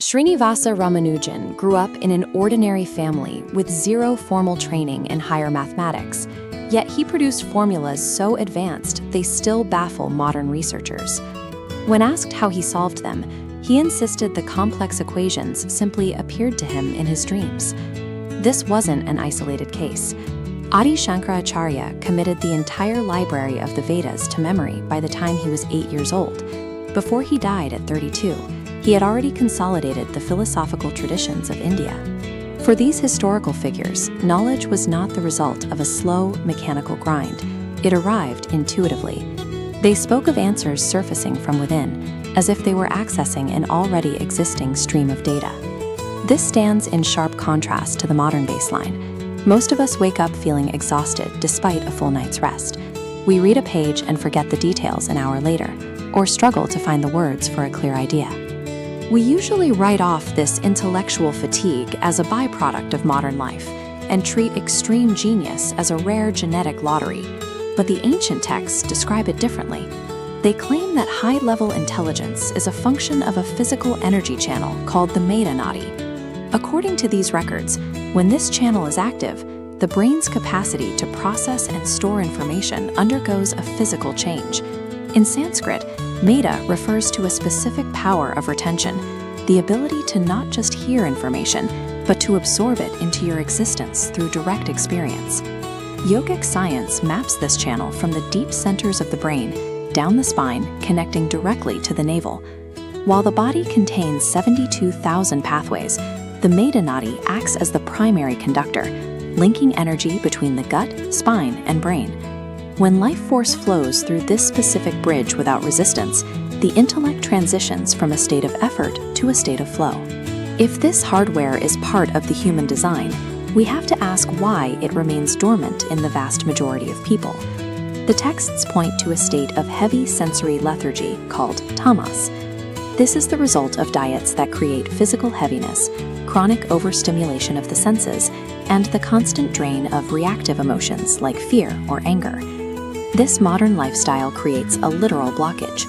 Srinivasa Ramanujan grew up in an ordinary family with zero formal training in higher mathematics, yet he produced formulas so advanced they still baffle modern researchers. When asked how he solved them, he insisted the complex equations simply appeared to him in his dreams. This wasn't an isolated case. Adi Shankaracharya committed the entire library of the Vedas to memory by the time he was 8 years old. Before he died at 32, he had already consolidated the philosophical traditions of India. For these historical figures, knowledge was not the result of a slow, mechanical grind. It arrived intuitively. They spoke of answers surfacing from within, as if they were accessing an already existing stream of data. This stands in sharp contrast to the modern baseline. Most of us wake up feeling exhausted despite a full night's rest. We read a page and forget the details an hour later, or struggle to find the words for a clear idea. We usually write off this intellectual fatigue as a byproduct of modern life and treat extreme genius as a rare genetic lottery. But the ancient texts describe it differently. They claim that high-level intelligence is a function of a physical energy channel called the Medha Nadi. According to these records, when this channel is active, the brain's capacity to process and store information undergoes a physical change. In Sanskrit, Medha refers to a specific power of retention, the ability to not just hear information, but to absorb it into your existence through direct experience. Yogic science maps this channel from the deep centers of the brain, down the spine, connecting directly to the navel. While the body contains 72,000 pathways, the Medha Nadi acts as the primary conductor, linking energy between the gut, spine, and brain. When life force flows through this specific bridge without resistance, the intellect transitions from a state of effort to a state of flow. If this hardware is part of the human design, we have to ask why it remains dormant in the vast majority of people. The texts point to a state of heavy sensory lethargy called tamas. This is the result of diets that create physical heaviness, chronic overstimulation of the senses, and the constant drain of reactive emotions like fear or anger. This modern lifestyle creates a literal blockage.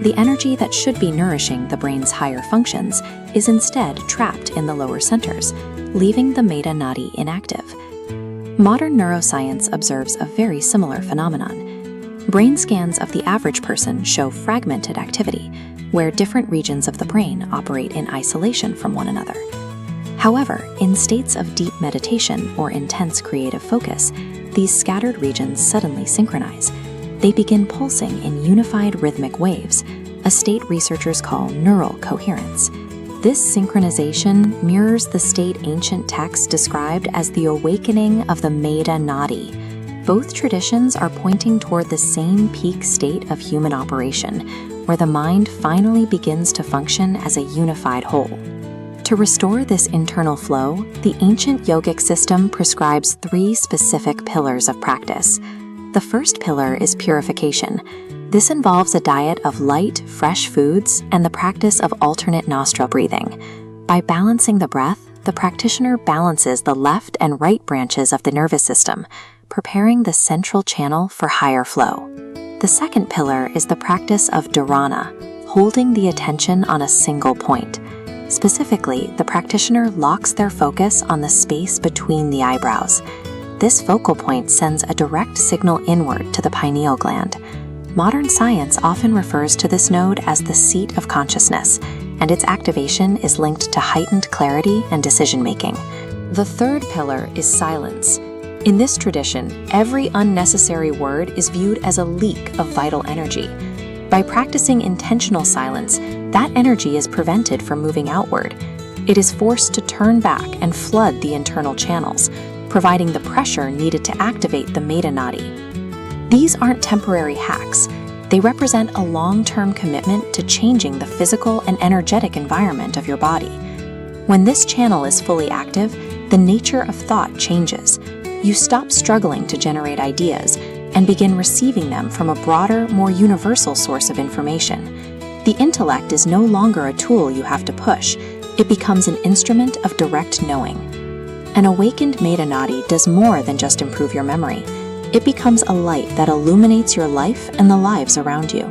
The energy that should be nourishing the brain's higher functions is instead trapped in the lower centers, leaving the Medha Nadi inactive. Modern neuroscience observes a very similar phenomenon. Brain scans of the average person show fragmented activity, where different regions of the brain operate in isolation from one another. However, in states of deep meditation or intense creative focus, these scattered regions suddenly synchronize. They begin pulsing in unified rhythmic waves, a state researchers call neural coherence. This synchronization mirrors the state ancient texts described as the awakening of the Medha Nadi. Both traditions are pointing toward the same peak state of human operation, where the mind finally begins to function as a unified whole. To restore this internal flow, the ancient yogic system prescribes 3 specific pillars of practice. The first pillar is purification. This involves a diet of light, fresh foods and the practice of alternate nostril breathing. By balancing the breath, the practitioner balances the left and right branches of the nervous system, preparing the central channel for higher flow. The second pillar is the practice of dharana, holding the attention on a single point. Specifically, the practitioner locks their focus on the space between the eyebrows. This focal point sends a direct signal inward to the pineal gland. Modern science often refers to this node as the seat of consciousness, and its activation is linked to heightened clarity and decision-making. The third pillar is silence. In this tradition, every unnecessary word is viewed as a leak of vital energy. By practicing intentional silence, that energy is prevented from moving outward. It is forced to turn back and flood the internal channels, providing the pressure needed to activate the Medha Nadi. These aren't temporary hacks. They represent a long-term commitment to changing the physical and energetic environment of your body. When this channel is fully active, the nature of thought changes. You stop struggling to generate ideas and begin receiving them from a broader, more universal source of information. The intellect is no longer a tool you have to push. It becomes an instrument of direct knowing. An awakened Medha Nadi does more than just improve your memory. It becomes a light that illuminates your life and the lives around you.